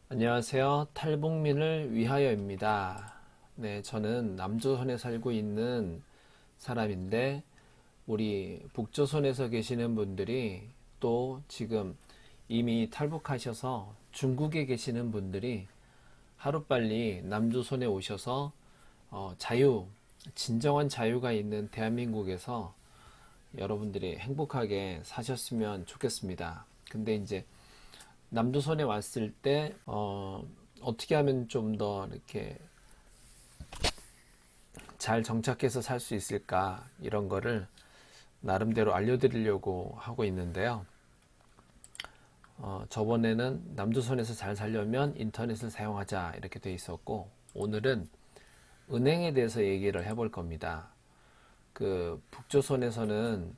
안녕하세요. 탈북민을 위하여입니다. 네, 저는 남조선에 살고 있는 사람인데, 우리 북조선에서 계시는 분들이 또 지금 이미 탈북하셔서 중국에 계시는 분들이 하루빨리 남조선에 오셔서 진정한 자유가 있는 대한민국에서 여러분들이 행복하게 사셨으면 좋겠습니다. 근데 이제 남조선에 왔을 때 어떻게 하면 좀 더 이렇게 잘 정착해서 살 수 있을까, 이런 거를 나름대로 알려드리려고 하고 있는데요. 저번에는 남조선에서 잘 살려면 인터넷을 사용하자 이렇게 돼 있었고, 오늘은 은행에 대해서 얘기를 해볼 겁니다. 그 북조선에서는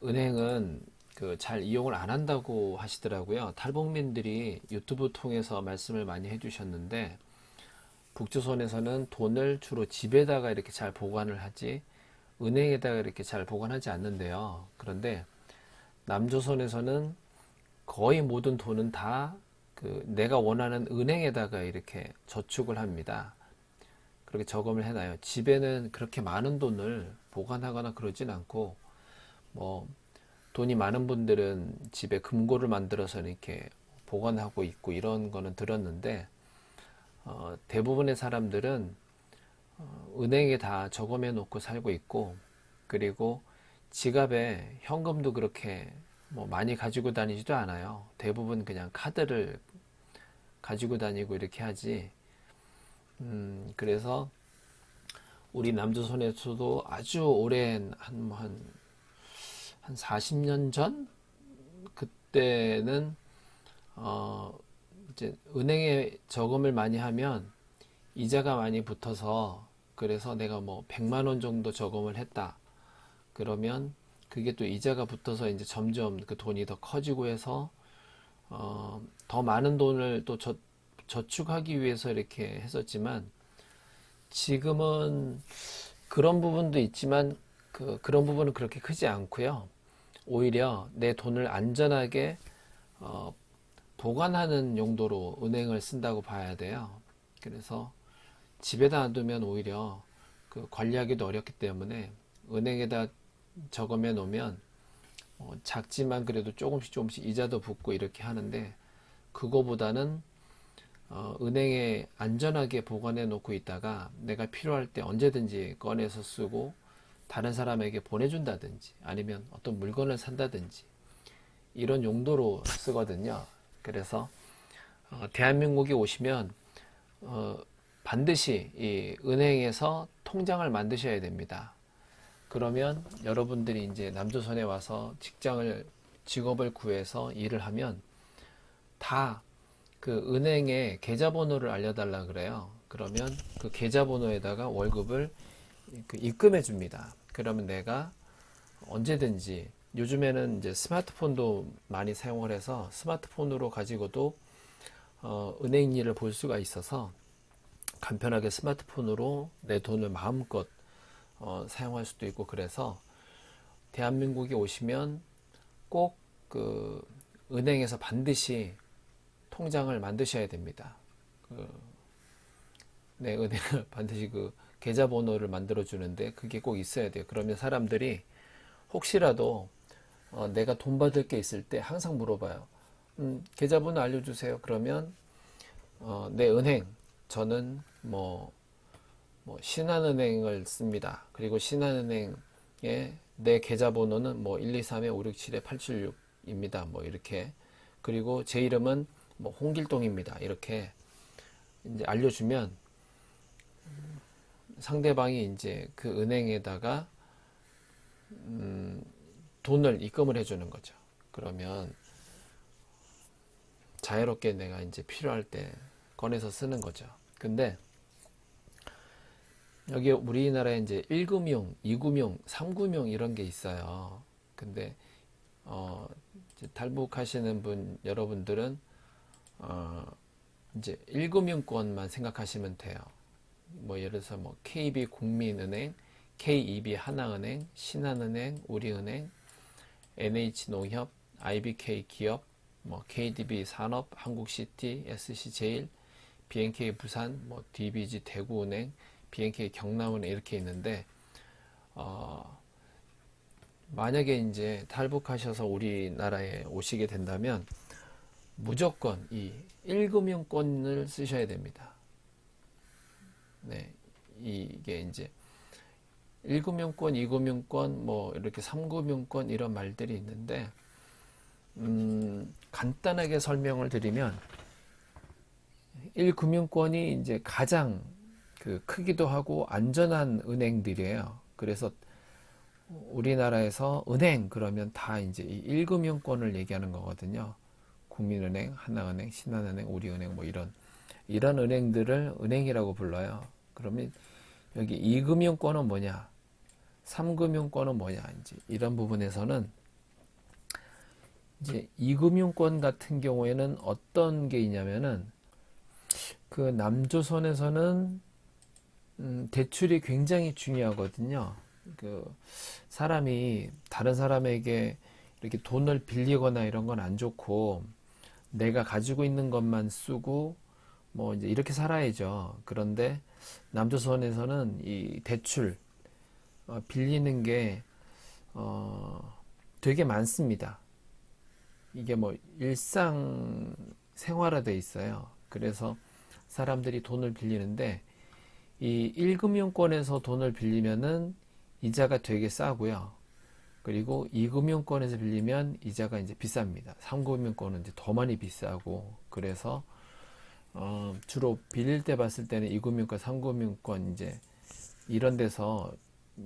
은행은 그 잘 이용을 안 한다고 하시더라고요. 탈북민들이 유튜브 통해서 말씀을 많이 해주셨는데, 북조선에서는 돈을 주로 집에다가 이렇게 잘 보관을 하지 은행에다가 이렇게 잘 보관하지 않는데요. 그런데 남조선에서는 거의 모든 돈은 다 그 내가 원하는 은행에다가 이렇게 저축을 합니다. 그렇게 저금을 해놔요. 집에는 그렇게 많은 돈을 보관하거나 그러진 않고, 뭐 돈이 많은 분들은 집에 금고를 만들어서 이렇게 보관하고 있고 이런 거는 들었는데, 대부분의 사람들은 은행에 다 저금해 놓고 살고 있고, 그리고 지갑에 현금도 그렇게 뭐 많이 가지고 다니지도 않아요. 대부분 그냥 카드를 가지고 다니고 이렇게 하지. 그래서 우리 남조선에서도 아주 오랜 한 40년 전 그때는 어 이제 은행에 저금을 많이 하면 이자가 많이 붙어서, 그래서 내가 뭐 100만 원 정도 저금을 했다. 그러면 그게 또 이자가 붙어서 이제 점점 그 돈이 더 커지고 해서 더 많은 돈을 또 저축하기 위해서 이렇게 했었지만, 지금은 그런 부분도 있지만 그런 부분은 그렇게 크지 않고요. 오히려 내 돈을 안전하게 어, 보관하는 용도로 은행을 쓴다고 봐야 돼요. 그래서 집에다 놔두면 오히려 그 관리하기도 어렵기 때문에 은행에다 저금해 놓으면 작지만 그래도 조금씩 조금씩 이자도 붙고 이렇게 하는데, 그거보다는 은행에 안전하게 보관해 놓고 있다가 내가 필요할 때 언제든지 꺼내서 쓰고 다른 사람에게 보내준다든지 아니면 어떤 물건을 산다든지 이런 용도로 쓰거든요. 그래서 대한민국에 오시면 어, 반드시 이 은행에서 통장을 만드셔야 됩니다. 그러면 여러분들이 이제 남조선에 와서 직업을 구해서 일을 하면 다 그 은행에 계좌번호를 알려달라 그래요. 그러면 그 계좌번호에다가 월급을 그 입금해 줍니다. 그러면 내가 언제든지, 요즘에는 이제 스마트폰도 많이 사용을 해서 스마트폰으로 가지고도 은행 일을 볼 수가 있어서 간편하게 스마트폰으로 내 돈을 마음껏 사용할 수도 있고, 그래서 대한민국에 오시면 꼭 그 은행에서 반드시 통장을 만드셔야 됩니다. 그, 네, 은행을 반드시 그 계좌번호를 만들어 주는데 그게 꼭 있어야 돼요. 그러면 사람들이 혹시라도 내가 돈 받을 게 있을 때 항상 물어봐요. 계좌번호 알려주세요. 그러면 내 은행, 저는 뭐 신한은행을 씁니다. 그리고 신한은행에 내 계좌번호는 뭐 1, 2, 3에 5, 6, 7에 876입니다. 뭐 이렇게. 그리고 제 이름은 뭐 홍길동입니다. 이렇게 이제 알려주면 상대방이 이제 그 은행에다가 돈을 입금을 해주는 거죠. 그러면 자유롭게 내가 이제 필요할 때 꺼내서 쓰는 거죠. 근데 여기 우리나라에 이제 1금융, 2금융, 3금융 이런 게 있어요. 근데 이제 탈북하시는 분 여러분들은 이제 1금융권만 생각하시면 돼요. 뭐 예를 들어서 뭐 KB 국민은행, KEB 하나은행, 신한은행, 우리은행, NH농협, IBK 기업, 뭐 KDB 산업, 한국시티, SC제일, BNK 부산, 뭐 DBG 대구은행, BNK 경남은행 이렇게 있는데 만약에 이제 탈북하셔서 우리나라에 오시게 된다면 무조건 이 1금융권을 쓰셔야 됩니다. 네, 이게 이제 1금융권, 2금융권, 뭐 이렇게 3금융권 이런 말들이 있는데 간단하게 설명을 드리면 1금융권이 이제 가장 그 크기도 하고 안전한 은행들이에요. 그래서 우리나라에서 은행 그러면 다 이제 이 1금융권을 얘기하는 거거든요. 국민은행, 하나은행, 신한은행, 우리은행 뭐 이런 은행들을 은행이라고 불러요. 그러면 여기 2금융권은 뭐냐? 3금융권은 뭐냐? 이제 이런 부분에서는 이제 2금융권 같은 경우에는 어떤 게 있냐면은 그 남조선에서는 대출이 굉장히 중요하거든요. 그 사람이 다른 사람에게 이렇게 돈을 빌리거나 이런 건 안 좋고 내가 가지고 있는 것만 쓰고 뭐 이제 이렇게 살아야죠. 그런데 남조선에서는 이 대출 빌리는 게 되게 많습니다. 이게 뭐 일상 생활화돼 있어요. 그래서 사람들이 돈을 빌리는데 이 1금융권에서 돈을 빌리면은 이자가 되게 싸고요. 그리고 2금융권에서 빌리면 이자가 이제 비쌉니다. 3금융권은 이제 더 많이 비싸고 그래서 주로 빌릴 때 봤을 때는 2금융권, 3금융권 이제 이런 데서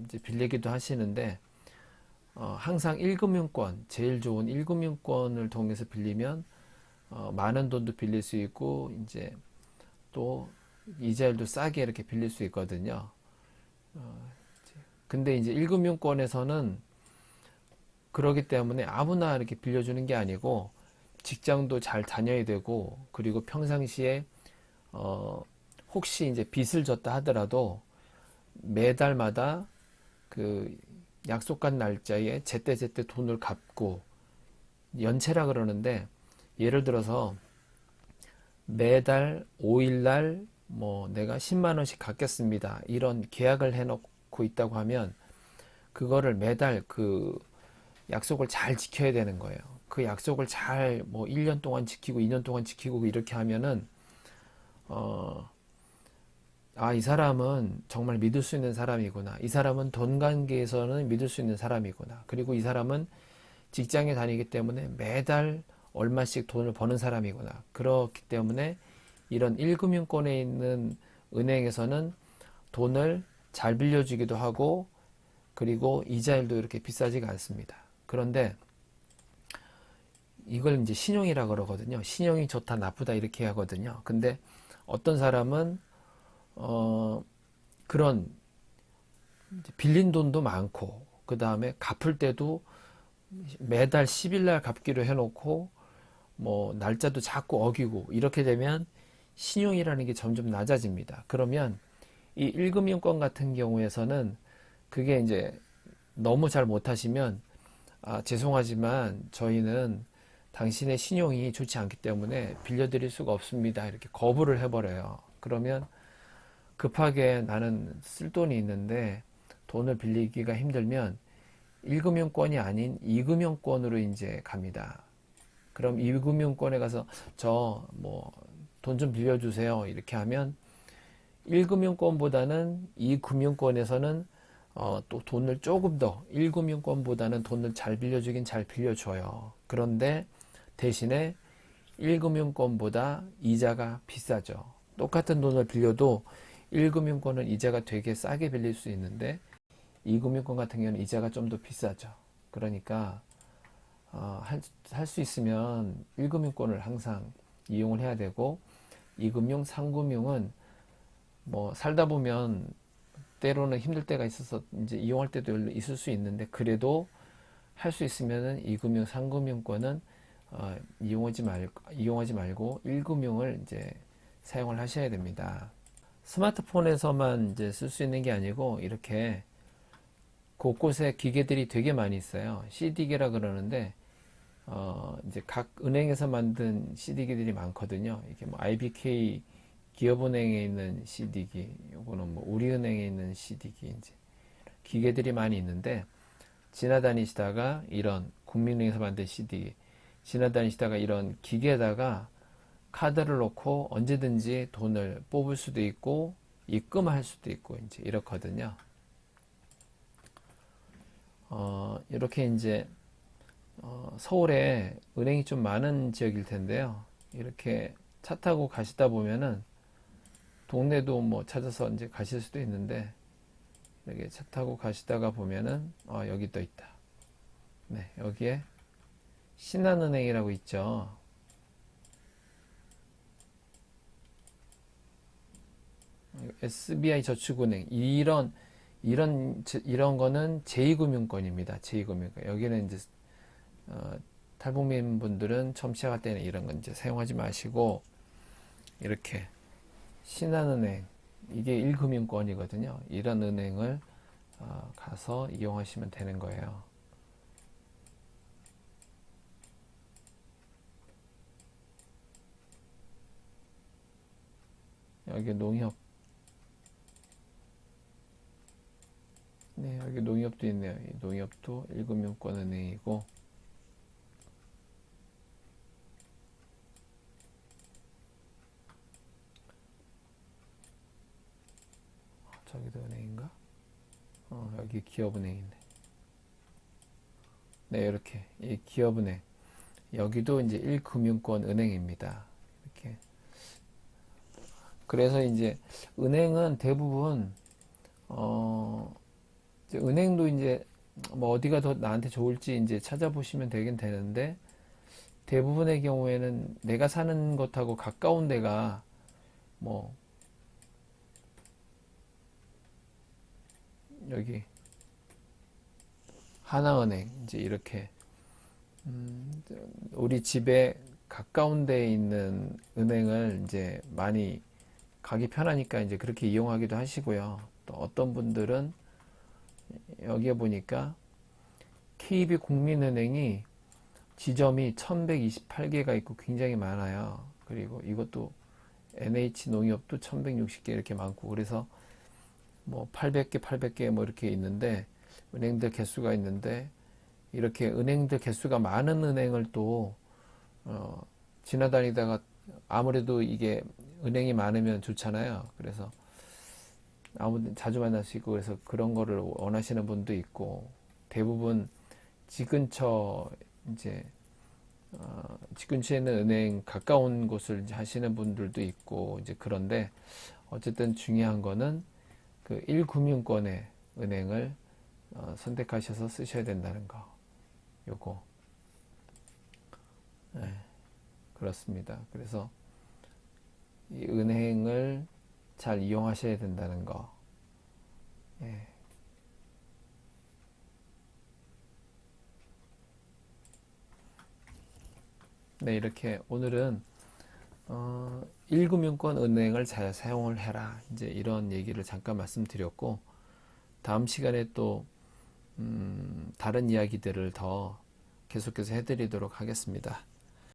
이제 빌리기도 하시는데 항상 1금융권, 제일 좋은 1금융권을 통해서 빌리면 많은 돈도 빌릴 수 있고 이제 또 이자율도 싸게 이렇게 빌릴 수 있거든요. 근데 이제 1금융권에서는 그러기 때문에 아무나 이렇게 빌려주는 게 아니고 직장도 잘 다녀야 되고 그리고 평상시에 혹시 이제 빚을 졌다 하더라도 매달마다 그 약속한 날짜에 제때제때 돈을 갚고 연체라 그러는데 예를 들어서 매달 5일날 뭐 내가 10만 원씩 갚겠습니다. 이런 계약을 해놓고 있다고 하면 그거를 매달 그 약속을 잘 지켜야 되는 거예요. 그 약속을 잘 뭐 1년 동안 지키고 2년 동안 지키고 이렇게 하면은 이 사람은 정말 믿을 수 있는 사람이구나. 이 사람은 돈 관계에서는 믿을 수 있는 사람이구나. 그리고 이 사람은 직장에 다니기 때문에 매달 얼마씩 돈을 버는 사람이구나. 그렇기 때문에 이런 1금융권에 있는 은행에서는 돈을 잘 빌려주기도 하고 그리고 이자율도 이렇게 비싸지가 않습니다. 그런데 이걸 이제 신용이라 그러거든요. 신용이 좋다, 나쁘다 이렇게 하거든요. 근데 어떤 사람은 그런 빌린 돈도 많고 그 다음에 갚을 때도 매달 10일 날 갚기로 해놓고 뭐 날짜도 자꾸 어기고 이렇게 되면 신용이라는 게 점점 낮아집니다. 그러면 이 1금융권 같은 경우에서는 그게 이제 너무 잘 못하시면 죄송하지만 저희는 당신의 신용이 좋지 않기 때문에 빌려드릴 수가 없습니다. 이렇게 거부를 해버려요. 그러면 급하게 나는 쓸 돈이 있는데 돈을 빌리기가 힘들면 1금융권이 아닌 2금융권으로 이제 갑니다. 그럼 2금융권에 가서 저 뭐 돈 좀 빌려주세요. 이렇게 하면 1금융권보다는 2금융권에서는 또 돈을 조금 더 1금융권보다는 돈을 잘 빌려주긴 잘 빌려줘요. 그런데 대신에 1금융권보다 이자가 비싸죠. 똑같은 돈을 빌려도 1금융권은 이자가 되게 싸게 빌릴 수 있는데 2금융권 같은 경우는 이자가 좀 더 비싸죠. 그러니까 할 수 있으면 1금융권을 항상 이용을 해야 되고 2금융, 3금융은 뭐 살다 보면 때로는 힘들 때가 있어서 이제 이용할 때도 있을 수 있는데 그래도 할 수 있으면은 2금융, 3금융권은 이용하지 말고 1금융을 이제 사용을 하셔야 됩니다. 스마트폰에서만 이제 쓸 수 있는 게 아니고 이렇게 곳곳에 기계들이 되게 많이 있어요. CD기라 그러는데 이제 각 은행에서 만든 CD기들이 많거든요. 이게 뭐 IBK 기업은행에 있는 CD기, 요거는 뭐 우리은행에 있는 CD기, 이제 기계들이 많이 있는데, 지나다니시다가 이런 국민은행에서 만든 CD기, 지나다니시다가 이런 기계에다가 카드를 넣고 언제든지 돈을 뽑을 수도 있고 입금할 수도 있고 이제 이렇거든요. 이렇게 이제 서울에 은행이 좀 많은 지역일 텐데요. 이렇게 차 타고 가시다 보면은 동네도 뭐 찾아서 이제 가실 수도 있는데, 이렇게 차 타고 가시다가 보면은 여기 또 있다. 네, 여기에 신한은행이라고 있죠. SBI 저축은행, 이런 거는 제2금융권입니다. 제2금융권. 여기는 이제 탈북민 분들은 처음 시작할 때는 이런 건 이제 사용하지 마시고, 이렇게 신한은행, 이게 1금융권이거든요. 이런 은행을 가서 이용하시면 되는 거예요. 여기 농협, 네, 여기 농협도 있네요. 이 농협도 1금융권 은행이고, 저기도 은행인가? 여기 기업은행이네. 네, 이렇게 이 기업은행, 여기도 이제 1금융권 은행입니다. 이렇게. 그래서 이제 은행은 대부분 이제 은행도 이제 뭐 어디가 더 나한테 좋을지 이제 찾아보시면 되긴 되는데, 대부분의 경우에는 내가 사는 것하고 가까운 데가 뭐 여기 하나은행, 이제 이렇게 우리 집에 가까운 데에 있는 은행을 이제 많이 가기 편하니까 이제 그렇게 이용하기도 하시고요. 또 어떤 분들은 여기에 보니까 KB 국민은행이 지점이 1128개가 있고 굉장히 많아요. 그리고 이것도 NH농협도 1160개 이렇게 많고, 그래서 뭐 800개, 800개 뭐 이렇게 있는데, 은행들 개수가 있는데, 이렇게 은행들 개수가 많은 은행을 또 지나다니다가, 아무래도 이게 은행이 많으면 좋잖아요. 그래서 아무튼 자주 만날 수 있고, 그래서 그런 거를 원하시는 분도 있고, 대부분 집 근처 이제 집 근처에 있는 은행 가까운 곳을 이제 하시는 분들도 있고, 이제 그런데 어쨌든 중요한 거는 그 1금융권의 은행을 선택하셔서 쓰셔야 된다는 거. 요거. 네, 그렇습니다. 그래서 이 은행을 잘 이용하셔야 된다는 거. 예. 네, 이렇게 오늘은 1금융권 은행을 잘 사용을 해라, 이제 이런 얘기를 잠깐 말씀드렸고, 다음 시간에 또 다른 이야기들을 더 계속해서 해드리도록 하겠습니다.